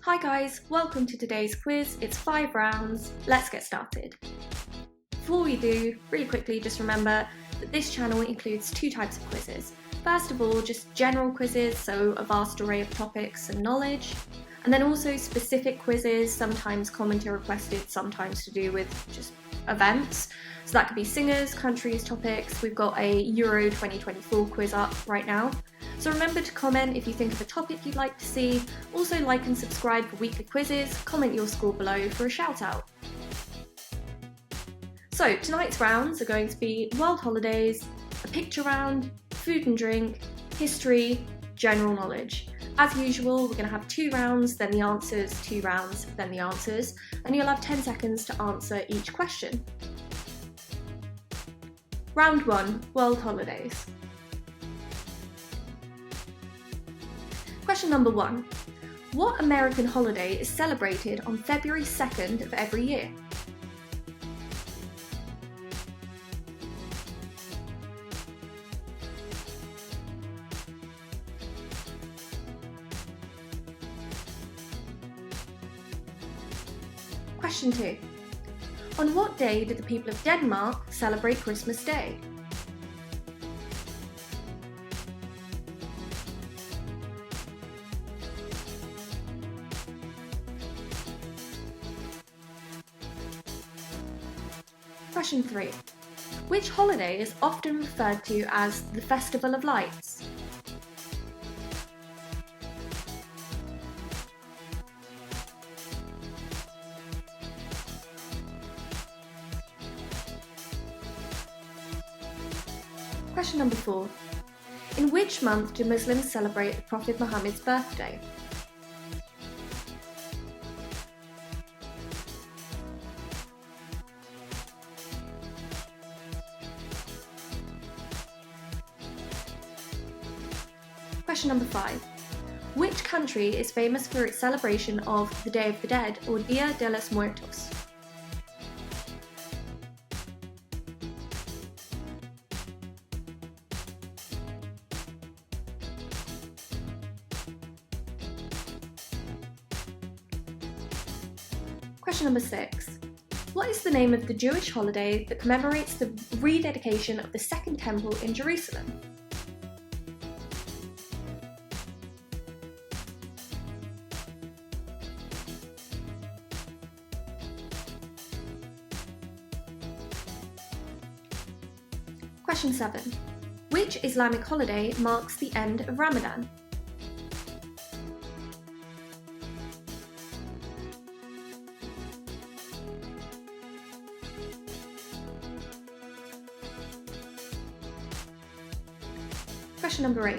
Hi guys, welcome to today's quiz. It's 5 rounds. Let's get started. Before we do, really quickly just remember that this channel includes two types of quizzes. First of all, just general quizzes, so a vast array of topics and knowledge. And then also specific quizzes, sometimes commentary requested, sometimes to do with just events. So that could be singers, countries, topics. We've got a Euro 2024 quiz up right now. So remember to comment if you think of a topic you'd like to see. Also like and subscribe for weekly quizzes. Comment your score below for a shout out. So tonight's rounds are going to be world holidays, a picture round, food and drink, history, general knowledge. As usual, we're going to have 2 rounds, then the answers, 2 rounds, then the answers, and you'll have 10 seconds to answer each question. Round 1, world holidays. Question number 1. What American holiday is celebrated on February 2nd of every year? Question 2. On what day did the people of Denmark celebrate Christmas Day? Question 3. Which holiday is often referred to as the Festival of Lights? Question number 4. In which month do Muslims celebrate the Prophet Muhammad's birthday? Question number 5. Which country is famous for its celebration of the Day of the Dead, or Dia de los Muertos? Question number 6. What is the name of the Jewish holiday that commemorates the rededication of the Second Temple in Jerusalem? Question 7. Which Islamic holiday marks the end of Ramadan? Question number 8.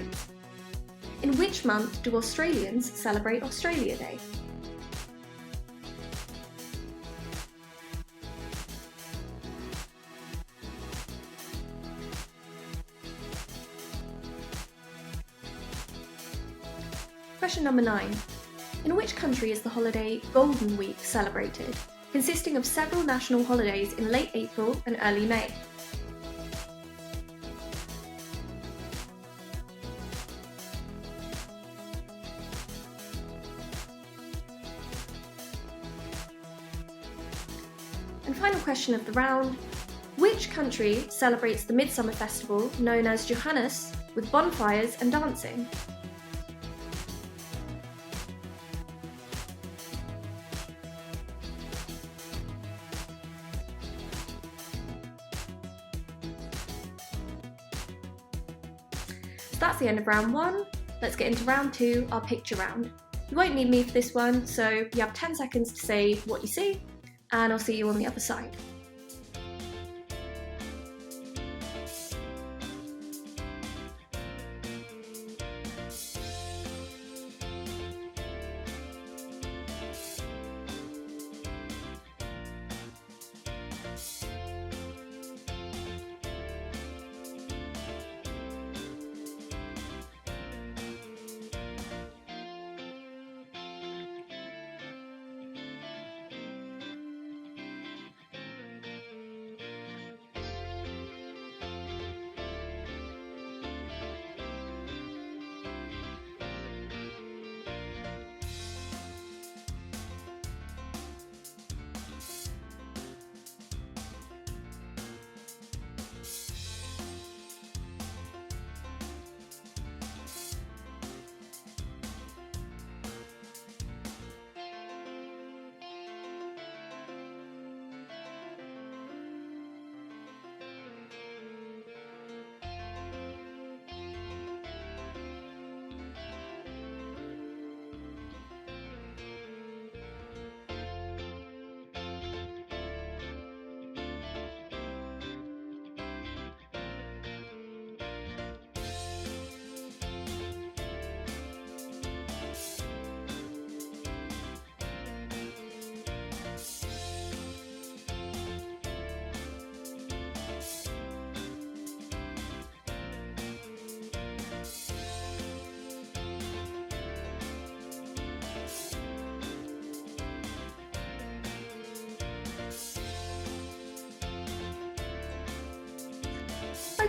In which month do Australians celebrate Australia Day? Question number 9. In which country is the holiday Golden Week celebrated, consisting of several national holidays in late April and early May? And final question of the round. Which country celebrates the Midsummer Festival known as Johannes with bonfires and dancing? So that's the end of round 1. Let's get into round 2, our picture round. You won't need me for this one, so you have 10 seconds to say what you see, and I'll see you on the other side.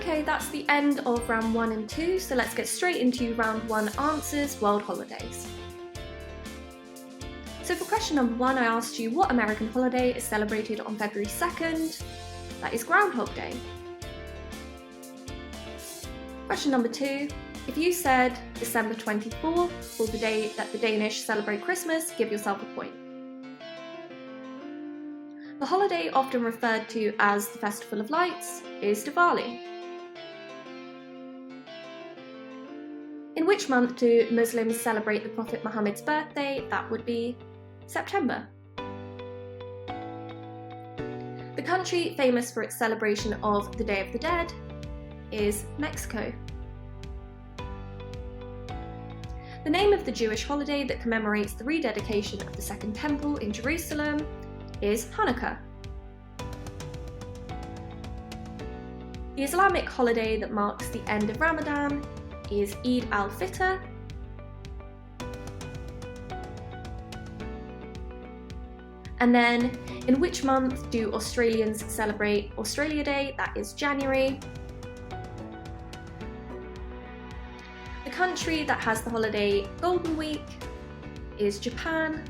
Okay, that's the end of round 1 and 2, so let's get straight into round 1 answers, world holidays. So for question number 1, I asked you what American holiday is celebrated on February 2nd. That is Groundhog Day. Question number 2, if you said December 24th, or the day that the Danish celebrate Christmas, give yourself a point. The holiday often referred to as the Festival of Lights is Diwali. In which month do Muslims celebrate the Prophet Muhammad's birthday? That would be September. The country famous for its celebration of the Day of the Dead is Mexico. The name of the Jewish holiday that commemorates the rededication of the Second Temple in Jerusalem is Hanukkah. The Islamic holiday that marks the end of Ramadan is Eid al-Fitr. And then, in which month do Australians celebrate Australia Day? That is January. The country that has the holiday Golden Week is Japan.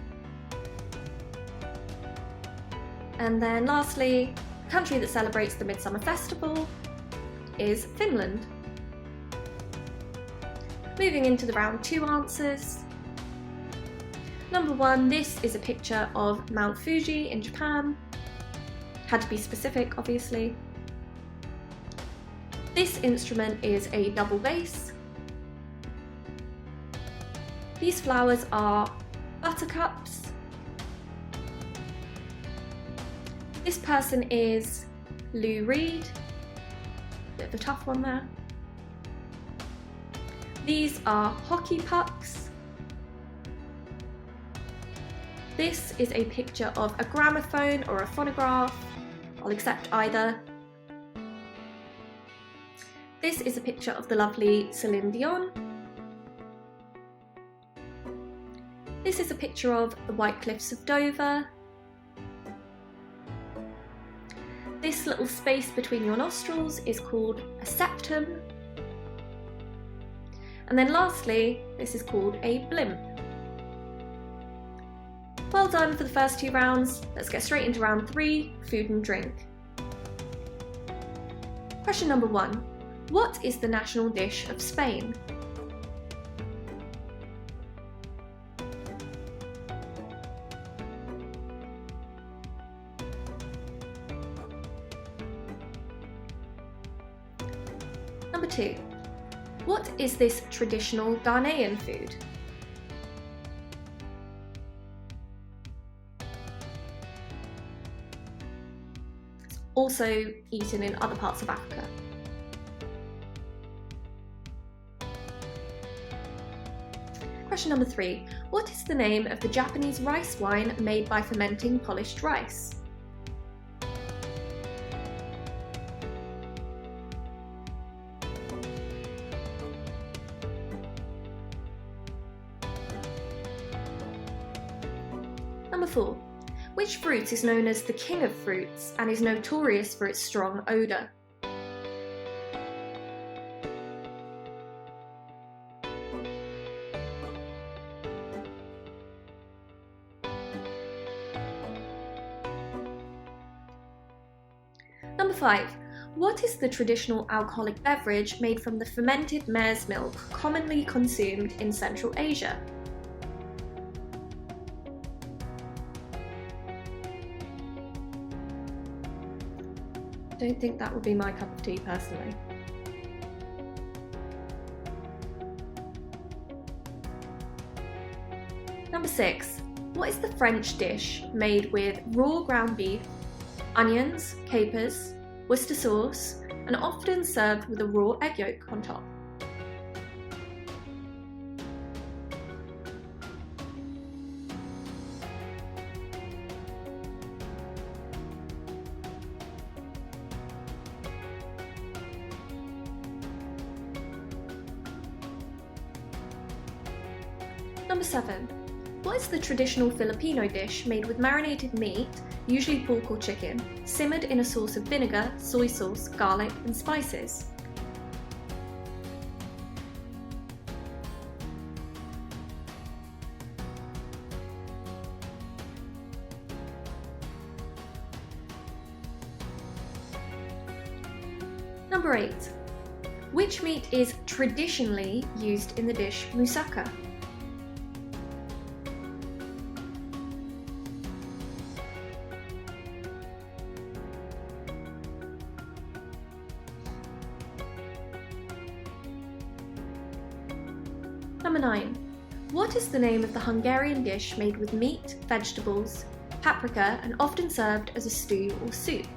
And then lastly, the country that celebrates the Midsummer Festival is Finland. Moving into the round 2 answers. Number 1, this is a picture of Mount Fuji in Japan. Had to be specific, obviously. This instrument is a double bass. These flowers are buttercups. This person is Lou Reed. Bit of a tough one there. These are hockey pucks. This is a picture of a gramophone or a phonograph. I'll accept either. This is a picture of the lovely Celine Dion. This is a picture of the White Cliffs of Dover. This little space between your nostrils is called a septum. And then lastly, this is called a blimp. Well done for the first 2 rounds. Let's get straight into round 3, food and drink. Question number 1. What is the national dish of Spain? Number 2. What is this traditional Ghanaian food? It's also eaten in other parts of Africa. Question number 3. What is the name of the Japanese rice wine made by fermenting polished rice? Number 4. Which fruit is known as the king of fruits and is notorious for its strong odour? Number 5. What is the traditional alcoholic beverage made from the fermented mare's milk commonly consumed in Central Asia? Don't think that would be my cup of tea personally. Number 6. What is the French dish made with raw ground beef, onions, capers, Worcester sauce, and often served with a raw egg yolk on top? Number 7. What is the traditional Filipino dish made with marinated meat, usually pork or chicken, simmered in a sauce of vinegar, soy sauce, garlic and spices? Number 8. Which meat is traditionally used in the dish moussaka? Number 9. What is the name of the Hungarian dish made with meat, vegetables, paprika, and often served as a stew or soup?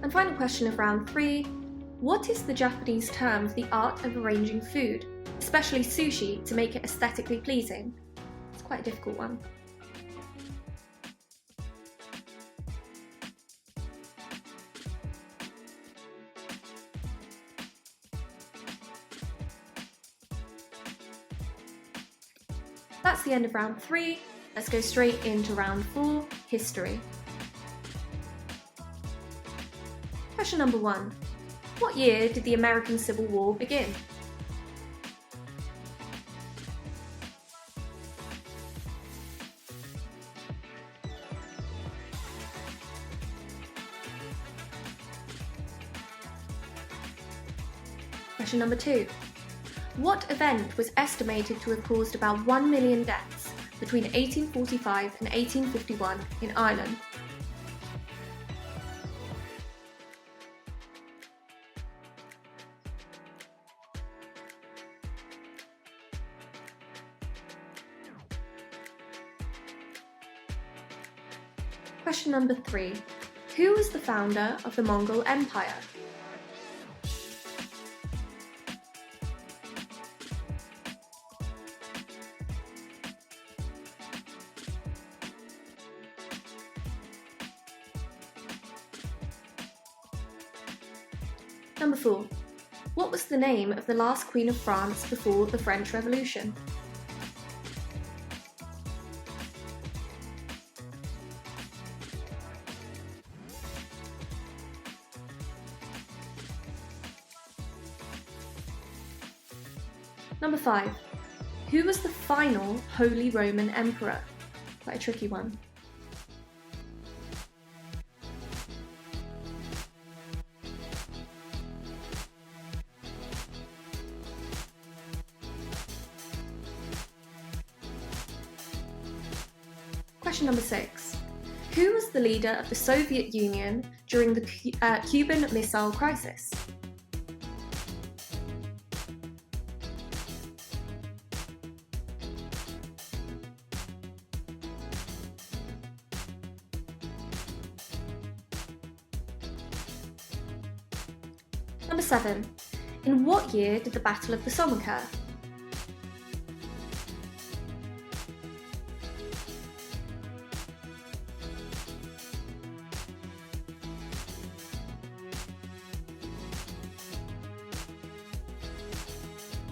And final question of round 3. What is the Japanese term for the art of arranging food, especially sushi, to make it aesthetically pleasing? It's quite a difficult one. That's the end of round 3. Let's go straight into round 4, history. Question number 1. What year did the American Civil War begin? Question number 2. What event was estimated to have caused about 1 million deaths between 1845 and 1851 in Ireland? Question number 3. Who was the founder of the Mongol Empire? Number 4. What was the name of the last Queen of France before the French Revolution? Number 5. Who was the final Holy Roman Emperor? Quite a tricky one. Question number 6. Who was the leader of the Soviet Union during the Cuban Missile Crisis? Number 7. In what year did the Battle of the Somme occur?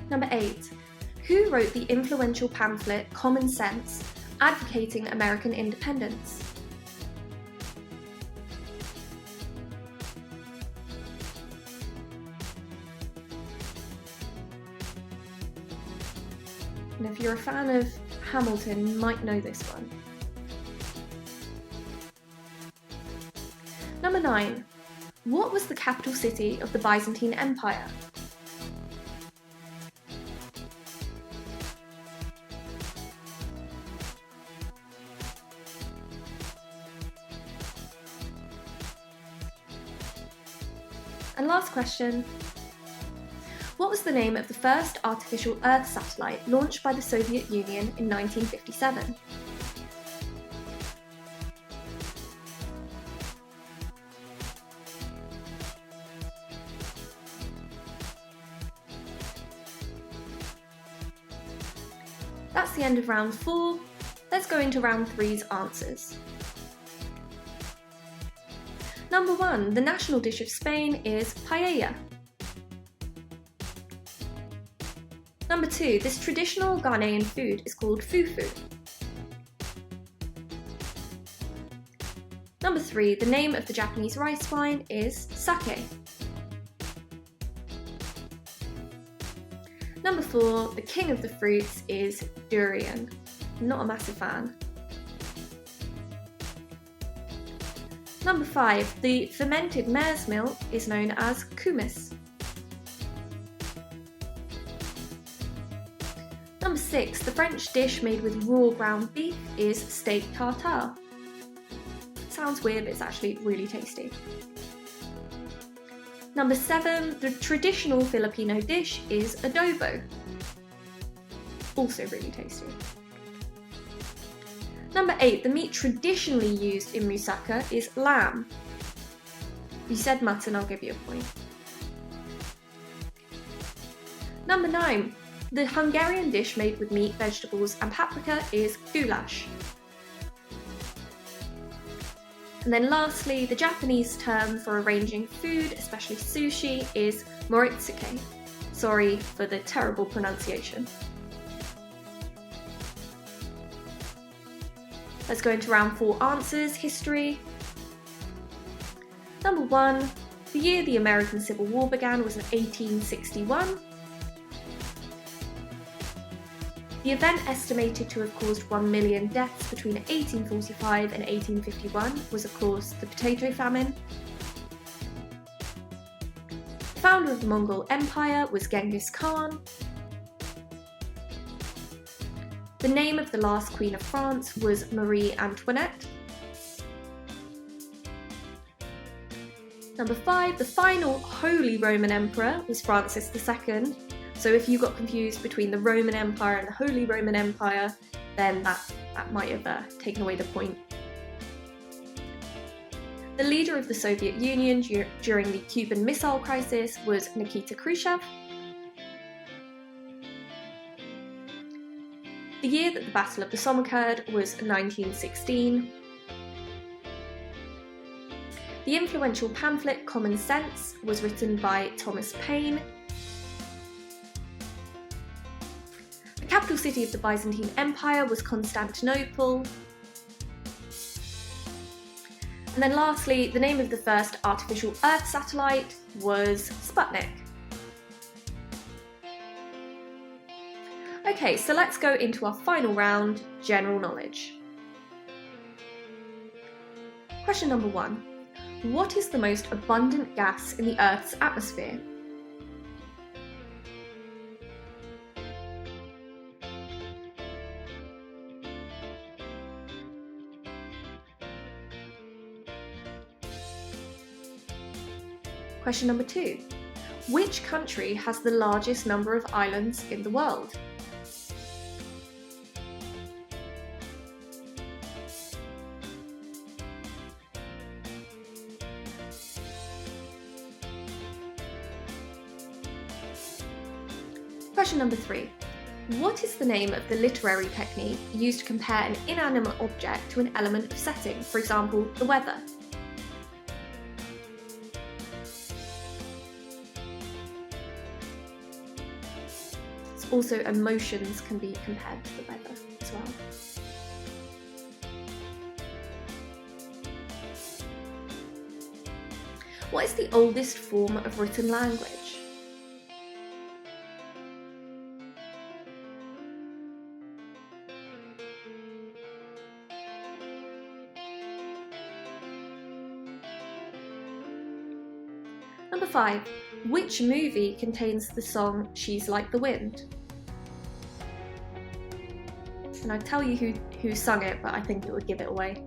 Number 8. Who wrote the influential pamphlet Common Sense, advocating American independence? And if you're a fan of Hamilton, you might know this one. Number 9. What was the capital city of the Byzantine Empire? And last question. What was the name of the first artificial Earth satellite launched by the Soviet Union in 1957? That's the end of round 4. Let's go into round 3's answers. Number 1, the national dish of Spain is paella. Number 2, this traditional Ghanaian food is called fufu. Number 3, the name of the Japanese rice wine is sake. Number 4, the king of the fruits is durian. Not a massive fan. Number 5, the fermented mare's milk is known as kumis. Number 6, the French dish made with raw ground beef is steak tartare. Sounds weird, but it's actually really tasty. Number 7, the traditional Filipino dish is adobo. Also really tasty. Number 8, the meat traditionally used in moussaka is lamb. If you said mutton, I'll give you a point. Number 9, the Hungarian dish made with meat, vegetables and paprika is goulash. And then lastly, the Japanese term for arranging food, especially sushi, is moritsuke. Sorry for the terrible pronunciation. Let's go into round 4 answers, history. Number 1, the year the American Civil War began was in 1861. The event, estimated to have caused 1 million deaths between 1845 and 1851, was of course the potato famine. The founder of the Mongol Empire was Genghis Khan. The name of the last Queen of France was Marie Antoinette. Number 5, the final Holy Roman Emperor was Francis II. So if you got confused between the Roman Empire and the Holy Roman Empire, then that might have taken away the point. The leader of the Soviet Union during the Cuban Missile Crisis was Nikita Khrushchev. The year that the Battle of the Somme occurred was 1916. The influential pamphlet Common Sense was written by Thomas Paine. The capital city of the Byzantine Empire was Constantinople. And then lastly, the name of the first artificial Earth satellite was Sputnik. Okay, so let's go into our final round, general knowledge. Question number 1. What is the most abundant gas in the Earth's atmosphere? Question number 2. Which country has the largest number of islands in the world? Question number 3. What is the name of the literary technique used to compare an inanimate object to an element of setting, for example, the weather? Also, emotions can be compared to the weather as well. What is the oldest form of written language? Number 5. Which movie contains the song She's Like the Wind? And I'd tell you who sung it, but I think it would give it away.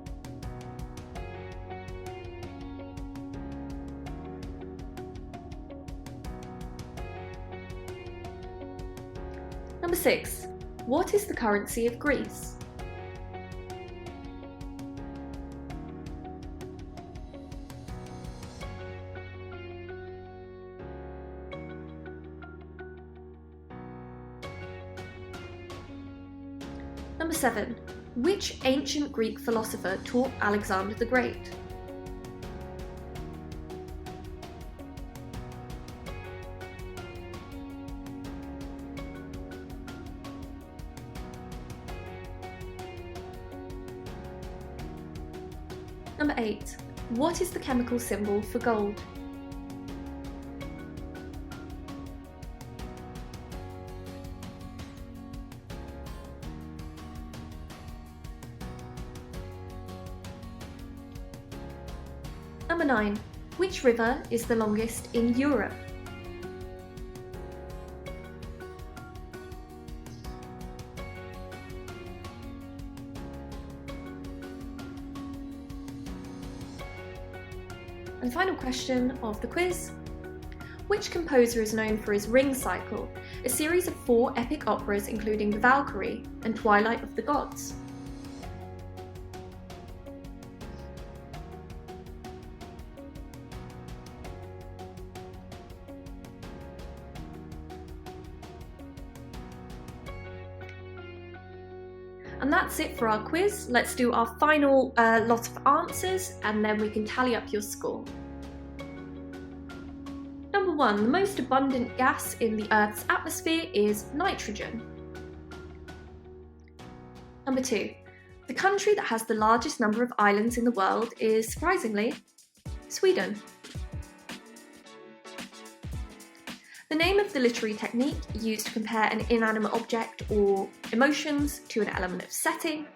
Number 6. What is the currency of Greece? Number 7. Which ancient Greek philosopher taught Alexander the Great? Number 8. What is the chemical symbol for gold? Number 9. Which river is the longest in Europe? And final question of the quiz. Which composer is known for his Ring Cycle, a series of 4 epic operas including The Valkyrie and Twilight of the Gods? And that's it for our quiz. Let's do our final lot of answers and then we can tally up your score. Number 1, the most abundant gas in the Earth's atmosphere is nitrogen. Number 2, the country that has the largest number of islands in the world is, surprisingly, Sweden. The name of the literary technique used to compare an inanimate object or emotions to an element of setting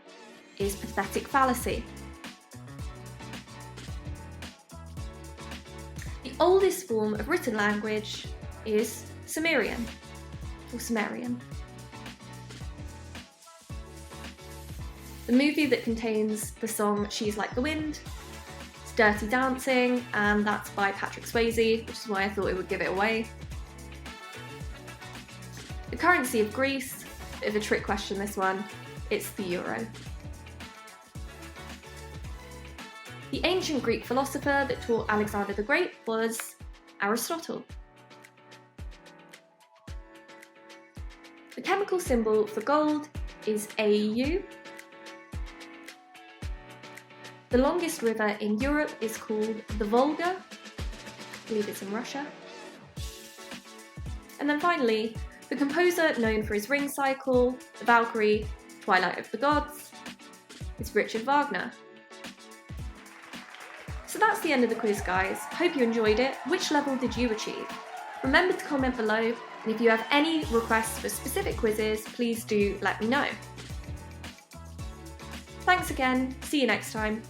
is pathetic fallacy. The oldest form of written language is Sumerian or Sumerian. The movie that contains the song She's Like the Wind is Dirty Dancing, and that's by Patrick Swayze, which is why I thought it would give it away. The currency of Greece, bit of a trick question this one, it's the euro. The ancient Greek philosopher that taught Alexander the Great was Aristotle. The chemical symbol for gold is AU. The longest river in Europe is called the Volga. I believe it's in Russia. And then finally, the composer known for his Ring Cycle, The Valkyrie, Twilight of the Gods, is Richard Wagner. So that's the end of the quiz, guys. Hope you enjoyed it. Which level did you achieve? Remember to comment below, and if you have any requests for specific quizzes, please do let me know. Thanks again, see you next time.